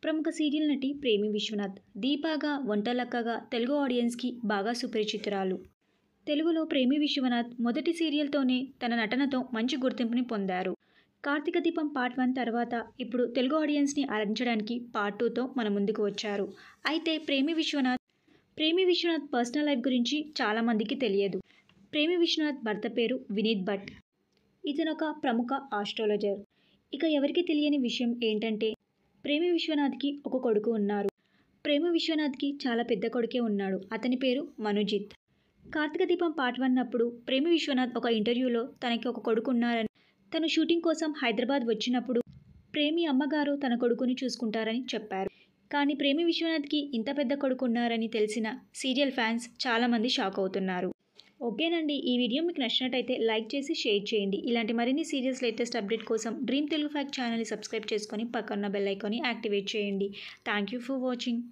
ప్రముఖ సీరియల్ నటి ప్రేమి విశ్వనాథ్ దీపాగా వంటలక్కగా తెలుగు ఆడియన్స్కి బాగా సుపరిచితురాలు. తెలుగులో ప్రేమి విశ్వనాథ్ మొదటి సీరియల్తోనే తన నటనతో మంచి గుర్తింపుని పొందారు. కార్తీక దీపం పార్ట్ 1 తర్వాత ఇప్పుడు తెలుగు ఆడియన్స్ని అలరించడానికి పార్ట్ 2తో మన ముందుకు వచ్చారు. అయితే ప్రేమి విశ్వనాథ్ పర్సనల్ లైఫ్ గురించి చాలామందికి తెలియదు. ప్రేమి విశ్వనాథ్ భర్త పేరు వినీత్ భట్. ఇతను ఒక ప్రముఖ ఆస్ట్రాలజర్. ఇక ఎవరికి తెలియని విషయం ఏంటంటే ప్రేమి విశ్వనాథ్కి ఒక కొడుకు ఉన్నారు. ప్రేమి విశ్వనాథ్కి చాలా పెద్ద కొడుకే ఉన్నాడు. అతని పేరు మనుజిత్. కార్తీక దీపం పార్ట్ 1 అప్పుడు ప్రేమి విశ్వనాథ్ ఒక ఇంటర్వ్యూలో తనకి ఒక కొడుకు ఉన్నారని, తను షూటింగ్ కోసం హైదరాబాద్ వచ్చినప్పుడు ప్రేమి అమ్మగారు తన కొడుకుని చూసుకుంటారని చెప్పారు. కానీ ప్రేమి విశ్వనాథ్కి ఇంత పెద్ద కొడుకు ఉన్నారని తెలిసిన సీరియల్ ఫ్యాన్స్ చాలామంది షాక్ అవుతున్నారు. ఓకేనండి, ఈ వీడియో మీకు నచ్చినట్టయితే లైక్ చేసి షేర్ చేయండి. ఇలాంటి మరిన్ని సీరియల్స్ లేటెస్ట్ అప్డేట్ కోసం డ్రీమ్ తెలుగు ఫ్యాక్ట్ ఛానల్ని సబ్స్క్రైబ్ చేసుకొని పక్కన్న బెల్ ఐకాన్ని యాక్టివేట్ చేయండి. Thank you for watching.